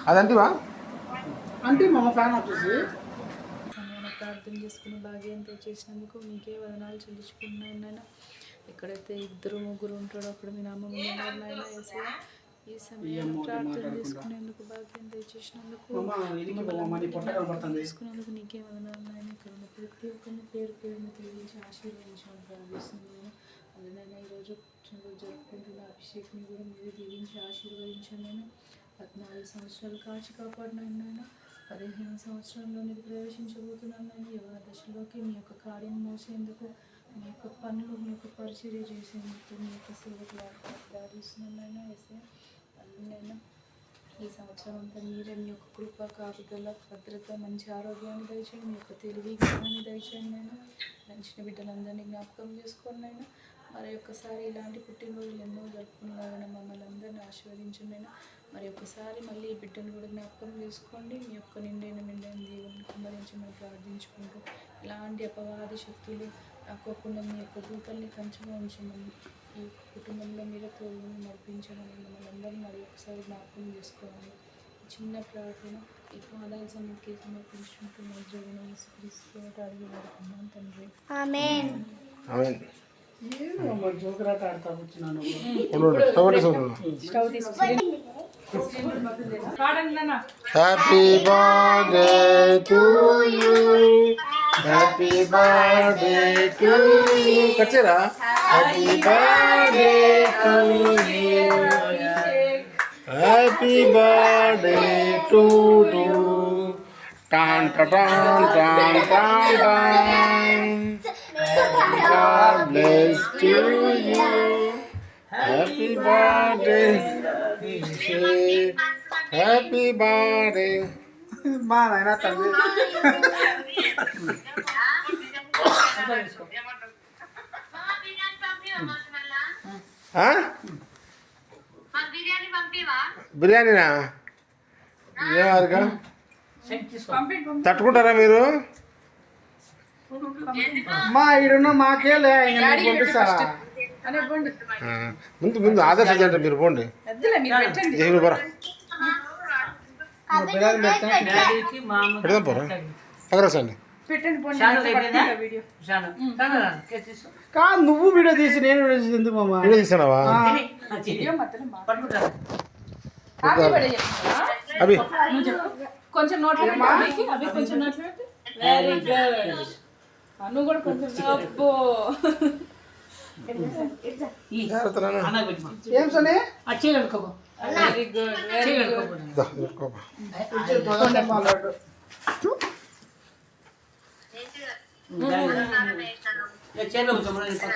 అదంటివా అంటే మా ఫ్యాన్ వచ్చేసి ప్రార్థన చేసుకుని భాగ్యం చేసినందుకు మీకే వదనాలు చెల్లించుకుంటున్నాను నాయన. ఎక్కడైతే 2-3 ఉంటాడో అక్కడ మీ నామం ఉన్నారు నాయన. యేసయ్య ఈ సమయం ప్రార్థన చేసుకునేందుకు భాగ్యం దయచేసినందుకు చేసుకునేందుకు నీకే వదనాలు నాయన. ఇక్కడ ఉన్న ప్రతి ఒక్కరిని పేరు పేరుని తెలియజేసి ఆశీర్వదించాలని ప్రార్థిస్తున్నాను. అలానే ఈరోజు జరుపుకుంటున్న అభిషేక్ని కూడా మీరు దీవించి ఆశీర్వదించండి నేను. 14 సంవత్సరాలు కాచి కాపాడినాను నాయన. 15వ సంవత్సరంలో నేను ప్రవేశించబోతున్నాను నాయన. యవ్వన దశలోకి మీ యొక్క కార్యం మోసేందుకు, మీ యొక్క పనులు, మీ యొక్క పరిచర్య చేసేందుకు, మీ యొక్క సేవకు ప్రార్థిస్తున్నాను నాయన. యేసయ్య నైనా ఈ సంవత్సరం అంతా మీరే మీ యొక్క కృప, కాపుదల, భద్రత, మంచి ఆరోగ్యాన్ని దయచేయండి. మీ యొక్క తెలివి, జ్ఞానాన్ని దయచేయండి అయినా. మంచిన బిడ్డలందరినీ జ్ఞాపకం చేసుకోండి అయినా. మరి ఒక్కసారి ఇలాంటి పుట్టినరోజులు ఎన్నో జరుపుకున్నారైనా మమ్మల్ని అందరినీ ఆశీర్వదించండి అయినా. మరి ఒక్కసారి మళ్ళీ ఈ బిడ్డను కూడా జ్ఞాపకం చేసుకోండి. మీ యొక్క నిండైన దేవుని కుమ్మరించి మనం ప్రార్థించుకుంటూ ఇలాంటి అపవాది శక్తులు రాకోకుండా మీ యొక్క దూతల్ని కంచగా ఉంచమని, ఈ కుటుంబంలో మీరే తోడుని నడిపించమని మమ్మల్ని అందరినీ మరి ఒకసారి జ్ఞాపకం చేసుకోవాలి. చిన్న ప్రార్థన ఈ పాదాల సన్నిధికి సమర్పించుకుంటూ మా జీవన యేసుక్రీస్తు అడిగి పడుకున్నాం తండ్రి. ఆమేన్. జోకరాట ఆడతా కూర్చున్నాను. Happy birthday to you, happy birthday to you. కచ్చేరా happy birthday to you, happy birthday to you. టాన్ టాన్ టాన్ టాన్ టాన్. God bless to you. Happy birthday. Happy birthday. మా నాయన తండ్రి బిర్యానీనా ఏమారుగా తట్టుకుంటారా మీరు? మా ఈడున్న మాకేలే పంపిస్తారా? ముందు ఆదర్శించండి మీరు పోండి. పెడదాం పోరా పగరసండి. కాదు నువ్వు వీడియో తీసి నేను వీడియో తీసి ఎందుకు మామ? వీడియో తీసానావా? అవి కొంచెం నోట్లో కొంచెం నోట్లో వెరీ గుడ్. నువ్వు కూడా కొంచెం అబ్బో ఏం సని వెరీ గుడ్ వెరీ గుడ్.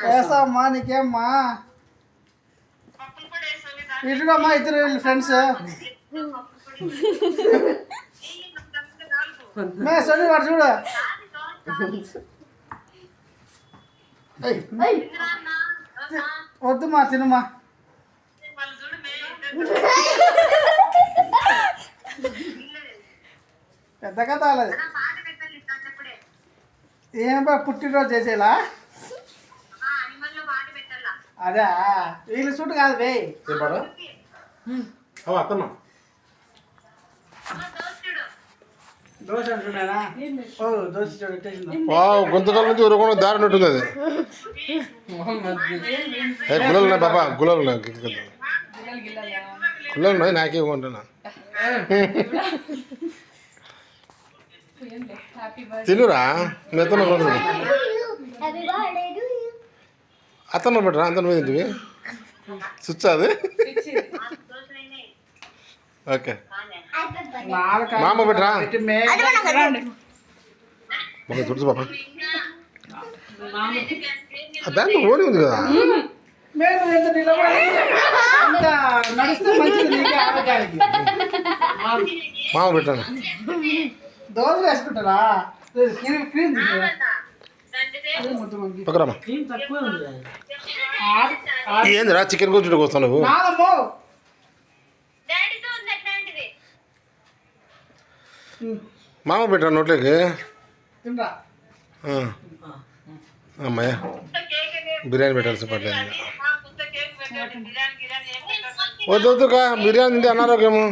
వేసామ్మా నీకేమ్మా? ఇటుకమ్మా ఇద్దరు ఫ్రెండ్స్ మే సని వాడు చూడు. వద్దుమా తినమ్మా. పెద్ద కథ అలాది. ఏమబ్బా పుట్టినరోజు చేసేలా? అదే వీళ్ళు చుట్టూ కాదు బే అత్తమ్మా దోశ అంటున్నానా? ఓ దోశ చూడండి. గొంతుకాల నుంచి ఉరకుండా దారి ఉంటుంది అది. గులాలు ఉన్నాయి బాబా, గులాలు ఉన్నాయి, గులాలు ఉన్నాయి, నాకే ఇవ్వమంటున్నా. తినురా మెత్తన అతను పెట్టరా అంత మీద ఇంటివి స్విచ్ అది. ఓకే మామ పెట్టరా తుడుచు బాబా. దాంట్లో ఓడి ఉంది కదా. మామ పెట్టాను. దోశ వేసుకుంటారా? పక్కరామా. ఏందిరా చికెన్ కూర్చుంటే వస్తావు నువ్వు? మామ పెట్టా నోట్లోకి. అమ్మాయ బిర్యానీ పెట్టాల్సి పడలేదు వద్దు వద్దుకా బిర్యానీ తింటే అనారోగ్యము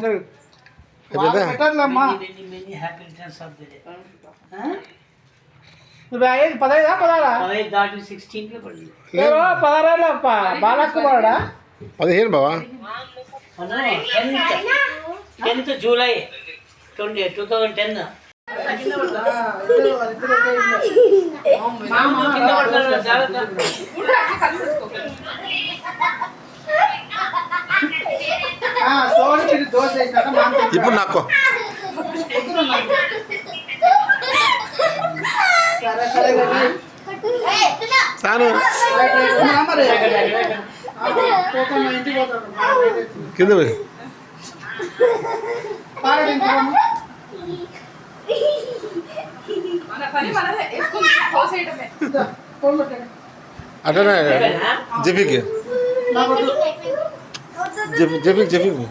అయిపోయిందా పెట్టాలమ్మా many happy returns of the day. నువ్వు అయ్యేది 15 16 हमें दाट 16 के पड़ी ఎవరో 16 బాలకుమారుడా 15 బావా 10th July 2010 సోని దోశ వేసినాక మామ ఇప్పుడు నాకు సరే సరే తాను మరి పోతాను ఇంటికి పోతాను కింద పోయి అట్లనే జఫీకి జఫీకి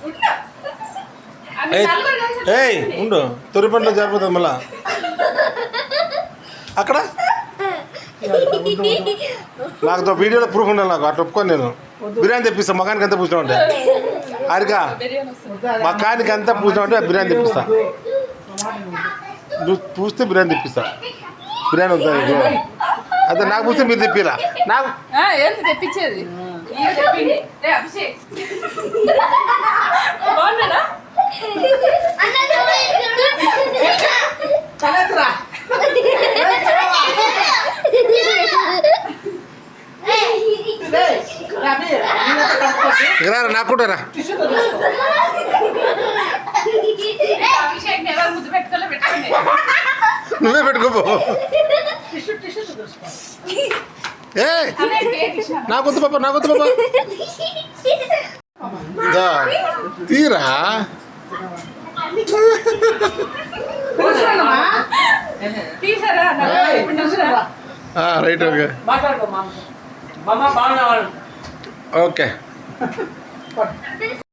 ఏయ్ ఉండు తొరి పంటలో జరిపోతుంది మళ్ళా అక్కడ నాకు వీడియోలో ప్రూఫ్ ఉండాలి నాకు అట్లా ఒప్పుకొని నేను బిర్యానీ తెప్పిస్తా మగానికి అంతా పూసినా ఉంటే అరికా మా కానికి అంతా పూసినా ఉంటే బిర్యానీ తెప్పిస్తా నువ్వు పూస్తే బిర్యానీ తెప్పిస్తా బిర్యానీ వద్దా నీకు అదే నాకు పూస్తే మీరు తెప్పిరా నాకు ఏంటి తెప్పించేది చెప్పింది అభిషేక్ బాగున్నాడా రా నాకు కూడా రా అభిషేక్ ఎవరు ముద్దు పెట్టుకోలే పెట్టుకోండి నువ్వే పెట్టుకోపో ఏ నాకొద్దు పాప నాకొద్దు పాప దా, తీరా తీసారా రైట్ ఓకే మాట్లాడుకో మామ బాగున్నా వాళ్ళు ఓకే